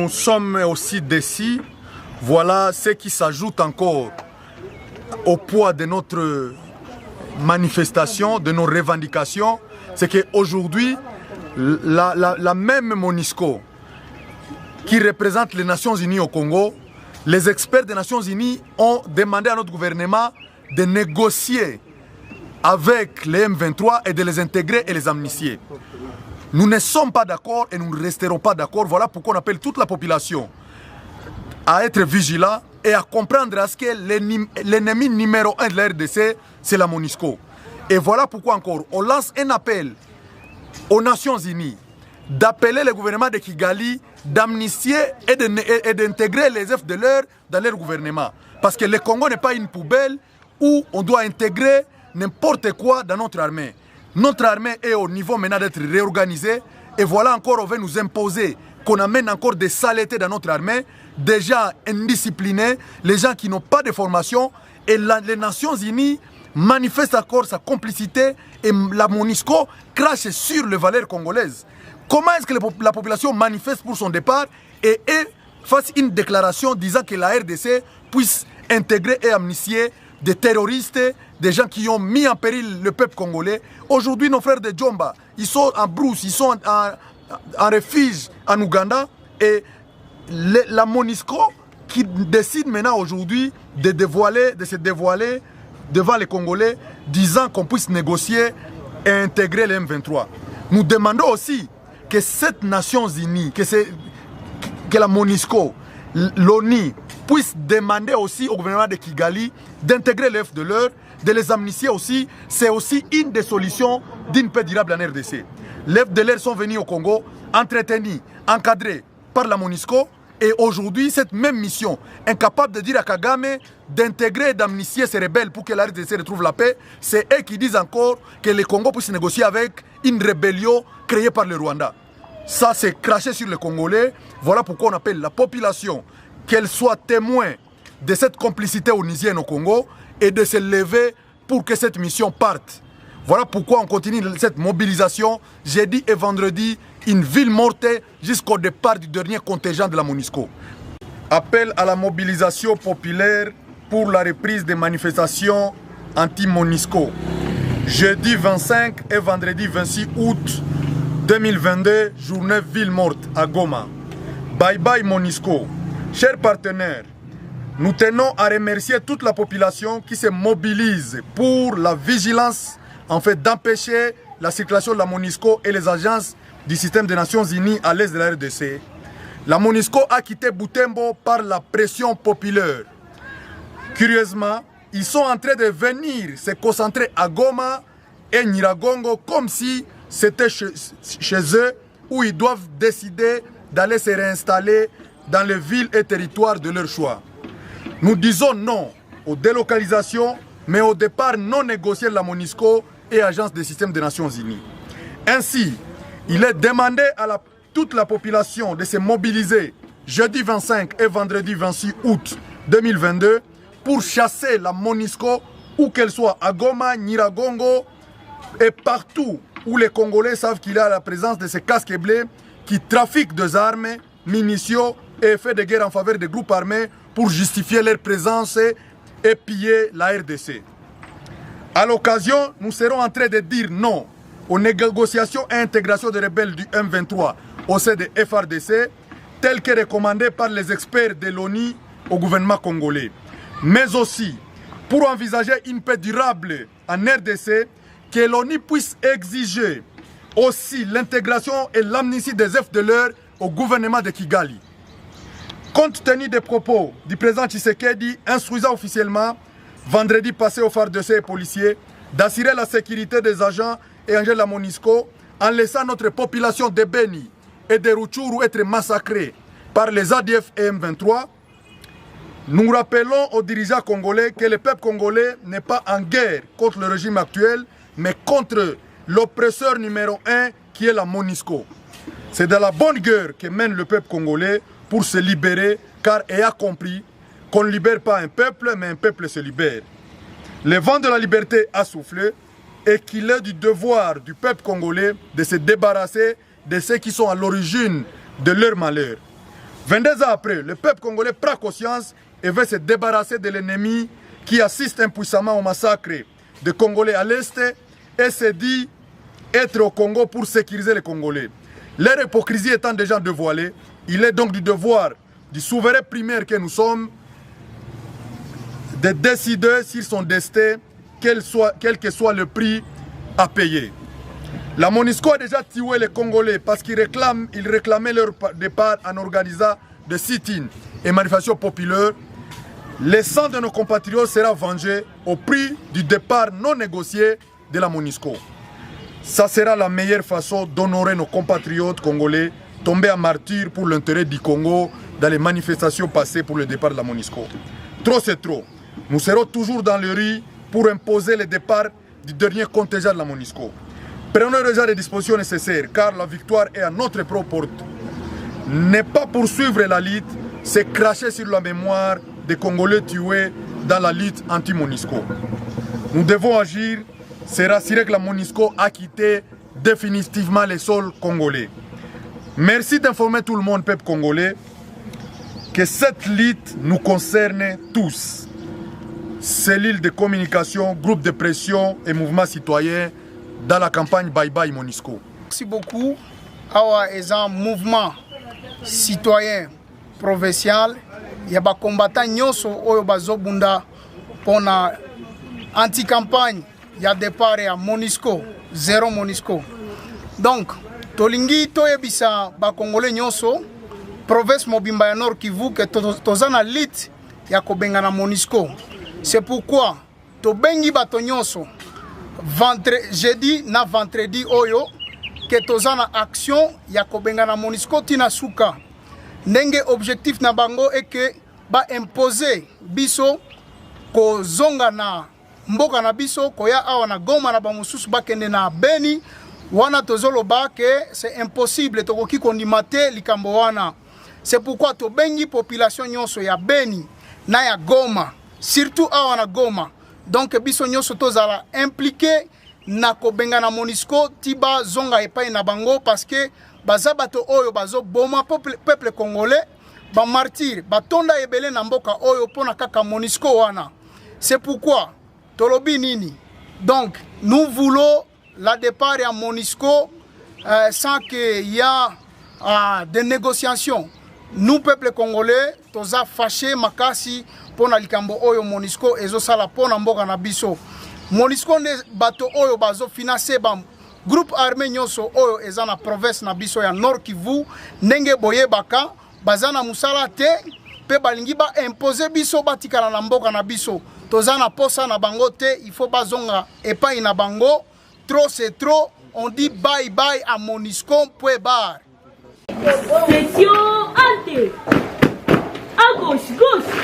nous sommes aussi décis. Voilà ce qui s'ajoute encore au poids de notre manifestation, de nos revendications. C'est qu'aujourd'hui, la même MONUSCO qui représente les Nations Unies au Congo, les experts des Nations Unies ont demandé à notre gouvernement de négocier avec les M23 et de les intégrer et les amnistier. Nous ne sommes pas d'accord et nous ne resterons pas d'accord. Voilà pourquoi on appelle toute la population à être vigilant et à comprendre à ce que l'ennemi numéro 1 de la RDC, c'est la MONUSCO. Et voilà pourquoi encore, on lance un appel aux Nations Unies d'appeler le gouvernement de Kigali d'amnistier et d'intégrer les FDLR dans leur gouvernement. Parce que le Congo n'est pas une poubelle où on doit intégrer n'importe quoi dans notre armée. Notre armée est au niveau maintenant d'être réorganisée. Et voilà encore, on veut nous imposer qu'on amène encore des saletés dans notre armée, des gens indisciplinés, les gens qui n'ont pas de formation. Et les Nations Unies manifestent encore sa complicité et la MONUSCO crache sur les valeurs congolaises. Comment est-ce que la population manifeste pour son départ et fasse une déclaration disant que la RDC puisse intégrer et amnistier des terroristes, des gens qui ont mis en péril le peuple congolais? Aujourd'hui, nos frères de Djomba, ils sont en brousse, ils sont en refuge en Ouganda. Et la MONUSCO qui décide maintenant aujourd'hui de se dévoiler devant les Congolais, disant qu'on puisse négocier et intégrer les M23. Nous demandons aussi que cette Nations Unies, que la MONUSCO, l'ONU, puisse demander aussi au gouvernement de Kigali d'intégrer les FDLR, de les amnistier aussi. C'est aussi une des solutions d'une paix durable en RDC. Les FDLR sont venus au Congo, entretenus, encadrés par la MONUSCO. Et aujourd'hui, cette même mission, incapable de dire à Kagame d'intégrer et d'amnistier ces rebelles pour que la RDC retrouve la paix, c'est eux qui disent encore que le Congo puisse négocier avec une rébellion créée par le Rwanda. Ça, c'est craché sur les Congolais. Voilà pourquoi on appelle la population qu'elle soit témoin de cette complicité onusienne au Congo et de se lever pour que cette mission parte. Voilà pourquoi on continue cette mobilisation jeudi et vendredi, une ville morte jusqu'au départ du dernier contingent de la MONUSCO. Appel à la mobilisation populaire pour la reprise des manifestations anti-MONUSCO. Jeudi 25 et vendredi 26 août 2022, journée ville morte à Goma. Bye bye MONUSCO. Chers partenaires, nous tenons à remercier toute la population qui se mobilise pour la vigilance en fait d'empêcher la circulation de la MONUSCO et les agences du système des Nations Unies à l'est de la RDC. La MONUSCO a quitté Butembo par la pression populaire. Curieusement, ils sont en train de venir se concentrer à Goma et Nyiragongo comme si c'était chez eux où ils doivent décider d'aller se réinstaller dans les villes et territoires de leur choix. Nous disons non aux délocalisations, mais au départ non négocié de la MONUSCO et Agence des systèmes des Nations Unies. Ainsi, il est demandé à toute la population de se mobiliser jeudi 25 et vendredi 26 août 2022 pour chasser la MONUSCO où qu'elle soit à Goma, Nyiragongo et partout où les Congolais savent qu'il y a la présence de ces casques bleus qui trafiquent des armes, munitions et effets de guerre en faveur des groupes armés pour justifier leur présence et piller la RDC. À l'occasion, nous serons en train de dire non aux négociations et intégrations des rebelles du M23 au sein de FRDC, telles que recommandées par les experts de l'ONU au gouvernement congolais. Mais aussi, pour envisager une paix durable en RDC, que l'ONU puisse exiger aussi l'intégration et l'amnistie des FDLR au gouvernement de Kigali. Compte tenu des propos du président Tshisekedi instruisant officiellement vendredi passé aux FARDC et policiers d'assurer la sécurité des agents et agents de la MONUSCO en laissant notre population de Beni et de Rutshuru être massacrée par les ADF et M23, nous rappelons aux dirigeants congolais que le peuple congolais n'est pas en guerre contre le régime actuel, mais contre l'oppresseur numéro 1 qui est la MONUSCO. C'est de la bonne guerre que mène le peuple congolais pour se libérer, car il a compris qu'on ne libère pas un peuple, mais un peuple se libère. Le vent de la liberté a soufflé et qu'il est du devoir du peuple congolais de se débarrasser de ceux qui sont à l'origine de leur malheur. 22 ans après, le peuple congolais prend conscience et veut se débarrasser de l'ennemi qui assiste impuissamment au massacre des Congolais à l'Est et se dit être au Congo pour sécuriser les Congolais. Leur hypocrisie étant déjà dévoilée, il est donc du devoir du souverain primaire que nous sommes de décider sur son destin, quel que soit le prix à payer. La MONUSCO a déjà tué les Congolais parce qu'ils réclamaient leur départ en organisant des sit-ins et manifestations populaires. Le sang de nos compatriotes sera vengé au prix du départ non négocié de la MONUSCO. Ça sera la meilleure façon d'honorer nos compatriotes congolais tombés en martyrs pour l'intérêt du Congo dans les manifestations passées pour le départ de la MONUSCO. Trop c'est trop. Nous serons toujours dans le riz pour imposer le départ du dernier contingent de la MONUSCO. Prenons déjà les dispositions nécessaires car la victoire est à notre propre porte. Ne pas poursuivre la lutte, c'est cracher sur la mémoire des Congolais tués dans la lutte anti-MONUSCO. Nous devons agir, c'est rassurer que la MONUSCO a quitté définitivement les sols congolais. Merci d'informer tout le monde, peuple congolais, que cette lutte nous concerne tous. Cellules de communication, groupes de pression et mouvements citoyens dans la campagne Bye Bye MONUSCO. Merci beaucoup. Awa est un mouvement citoyen provincial. Il y a des combattants qui ont pour la anti-campagne. Il y a des parts à MONUSCO, zéro MONUSCO. Donc, tolingi toyebisa ba Congolais nyonso, province Mobimba ya Nord Kivu que tozana lit ya kobenga na MONUSCO. C'est pourquoi tobengi bato nyonso jeudi na vendredi oyo que tozana action ya kobenga na MONUSCO tina suka. Ndenge objectif na bango est que ba imposer biso ko zonga na mboka na biso koya awa na Goma na bamususu bakende na Beni wana tozoloba que c'est impossible tokoki kondimate likambo wana. C'est pourquoi tobengi population nyonso ya Beni na ya Goma, surtout awa na Goma. Donc biso nyonso tozala impliqué na kobenga na MONUSCO tiba zonga epai na bango parce que baza bato oyo bazo boma peuple congolais ba martyr batonda ebele na mboka oyo pona kaka MONUSCO wana. C'est pourquoi tolobi nini. Donc nous voulons la départ à MONUSCO sans qu'il y a des négociations. Nous peuple congolais toza fâché makasi pona likambo oyo MONUSCO ezo sala pona mboka na biso. MONUSCO ne bato oyo bazo financer ba groupe armé nyonso oyo eza na province na biso ya Nord Kivu ndenge boye baka bazana musala te pe balingi ba imposer biso batikala na mboka na biso. Tozana posa na bango te, il faut bazonga epai na bango. Trop c'est trop, on dit bye bye à MONUSCO point barre. Section Ante. À gauche, gauche.